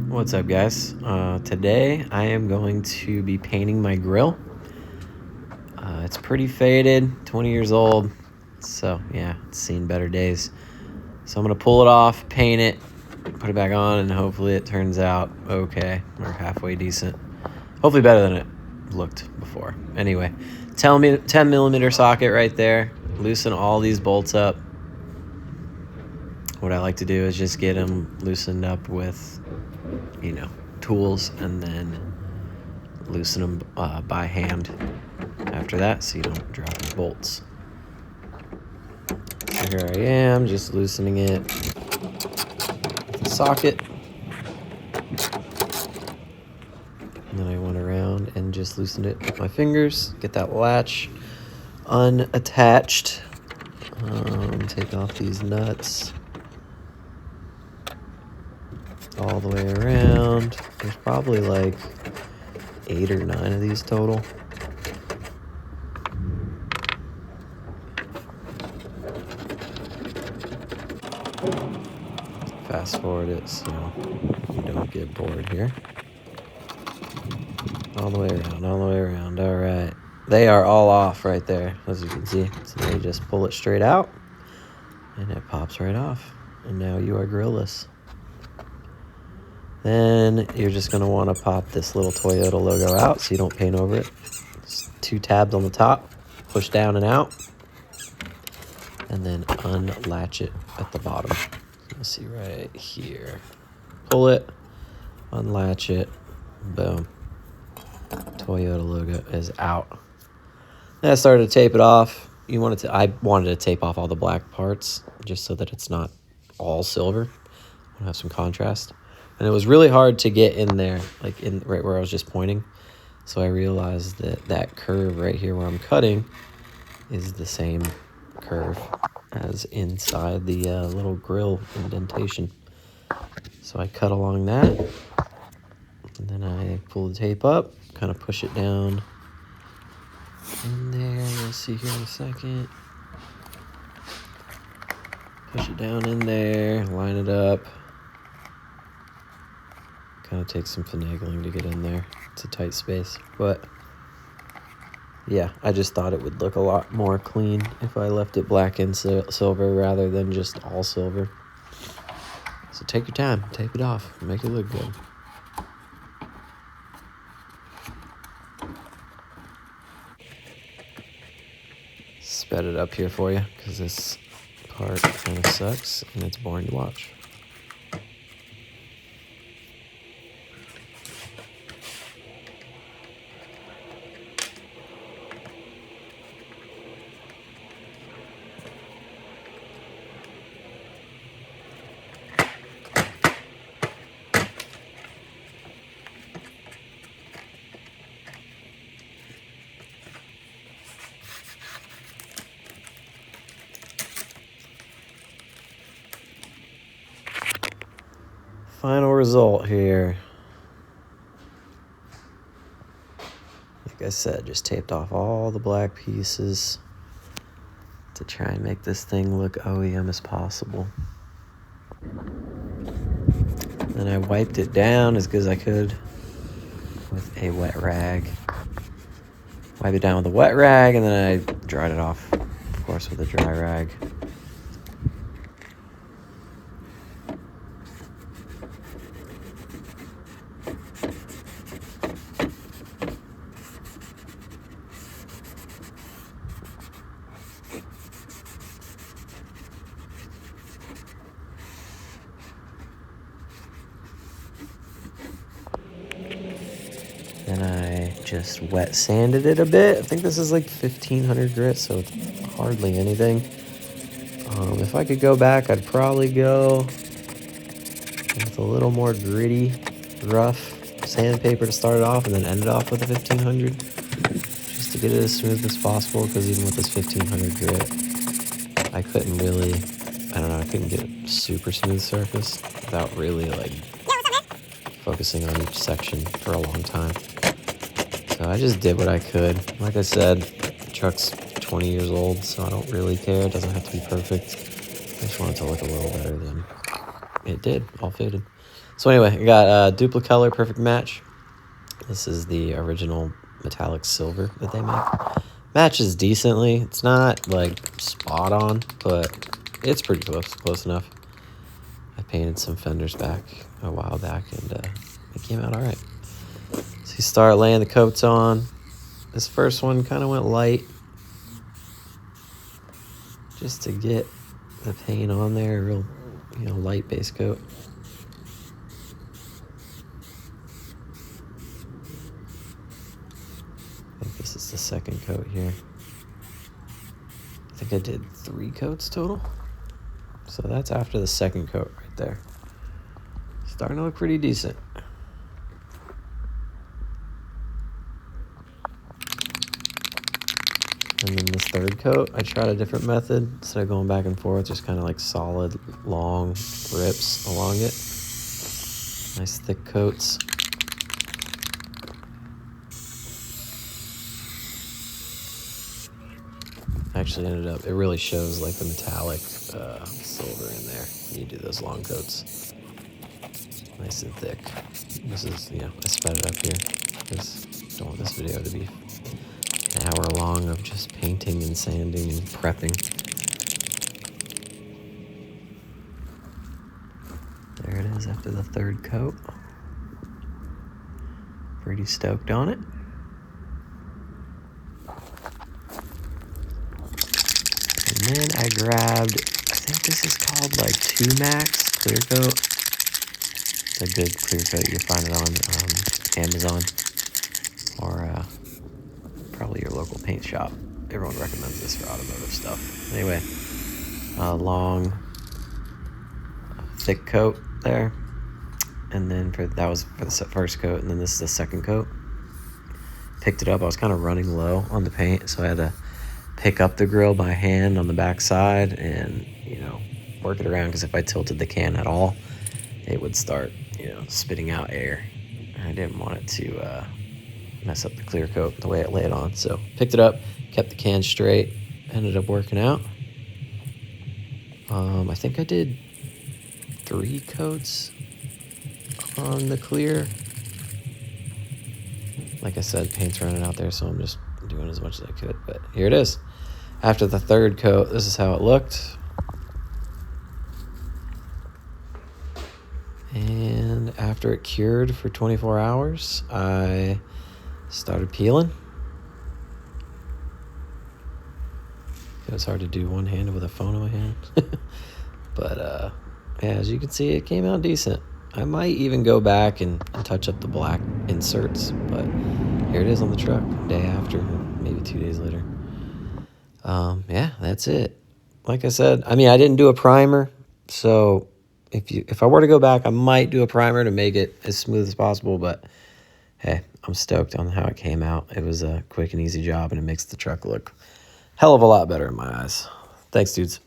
What's up, guys? Today I am going to be painting my grill. It's pretty faded, 20 years old, so yeah, it's seen better days. So I'm gonna pull it off, paint it, put it back on, and hopefully it turns out okay, or halfway decent. Hopefully better than it looked before. Anyway, 10 millimeter socket right there. Loosen all these bolts up. What I like to do is just get them loosened up with, tools, and then loosen them by hand after that so you don't drop your bolts. So here I am, just loosening it with the socket. And then I went around and just loosened it with my fingers, get that latch unattached. Take off these nuts all the way around. There's probably like 8 or 9 of these total. Fast forward it so you don't get bored here. All the way around, all the way around. All right. They are all off right there, as you can see. So they just pull it straight out, and it pops right off. And now you are grillless. Then you're just going to want to pop this little Toyota logo out so you don't paint over it. Just 2 tabs on the top, push down and out, and then unlatch it at the bottom. You'll see right here. Pull it, unlatch it, boom. Toyota logo is out. Then I started to tape it off. I wanted to tape off all the black parts just so that it's not all silver. I want to have some contrast. And it was really hard to get in there, like in right where I was just pointing. So I realized that curve right here where I'm cutting is the same curve as inside the little grill indentation. So I cut along that, and then I pull the tape up, kind of push it down in there. You'll see here in a second. Push it down in there, line it up. Kind of takes some finagling to get in there. It's a tight space, but yeah, I just thought it would look a lot more clean if I left it black and silver rather than just all silver. So take your time, tape it off, make it look good. Sped it up here for you because this part kind of sucks and it's boring to watch. Final result here. Like I said, just taped off all the black pieces to try and make this thing look OEM as possible. Then I wiped it down as good as I could with a wet rag. Wipe it down with a wet rag, and then I dried it off, of course, with a dry rag. Then I just wet sanded it a bit. I think this is like 1500 grit, so it's hardly anything. If I could go back, I'd probably go with a little more gritty, rough sandpaper to start it off, and then end it off with a 1500, just to get it as smooth as possible. Because even with this 1500 grit, I couldn't get a super smooth surface without really focusing on each section for a long time. So I just did what I could. Like I said, the truck's 20 years old, so I don't really care. It doesn't have to be perfect. I just want it to look a little better than it did, all faded. So anyway, I got Dupli Color Perfect Match. This is the original metallic silver that they make. Matches decently. It's not like spot on, but it's pretty close enough. I painted some fenders back a while back, and it came out all right. So you start laying the coats on. This first one kind of went light, just to get the paint on there, real, light base coat. I think this is the second coat here. I think I did 3 coats total. So that's after the second coat right there. Starting to look pretty decent. And then this third coat, I tried a different method. Instead of going back and forth, just kind of like solid, long rips along it. Nice thick coats. Actually ended up, it really shows like the metallic silver in there when you do those long coats. Nice and thick. This is, I sped it up here because I don't want this video to be an hour long of just painting and sanding and prepping. There it is after the third coat. Pretty stoked on it. And then I grabbed, I think this is called like 2 Max clear coat. It's a good clear coat. You can find it on Amazon or probably your local paint shop. Everyone recommends this for automotive stuff. Anyway, long, thick coat there. And then that was for the first coat, and then this is the second coat. Picked it up. I was kind of running low on the paint, so I had to pick up the grill by hand on the back side and, work it around, because if I tilted the can at all, it would start, spitting out air. And I didn't want it to mess up the clear coat the way it laid on. So picked it up, kept the can straight, ended up working out. I think I did 3 coats on the clear. Like I said, paint's running out there, so I'm just doing as much as I could. But here it is. After the third coat, this is how it looked. And after it cured for 24 hours, I started peeling. It was hard to do one-handed with a phone in my hand. But yeah, as you can see, it came out decent. I might even go back and touch up the black inserts, but here it is on the truck, day after, maybe 2 days later. Yeah, that's it. Like I said, I didn't do a primer, so if I were to go back, I might do a primer to make it as smooth as possible, but hey, I'm stoked on how it came out. It was a quick and easy job, and it makes the truck look hell of a lot better in my eyes. Thanks, dudes.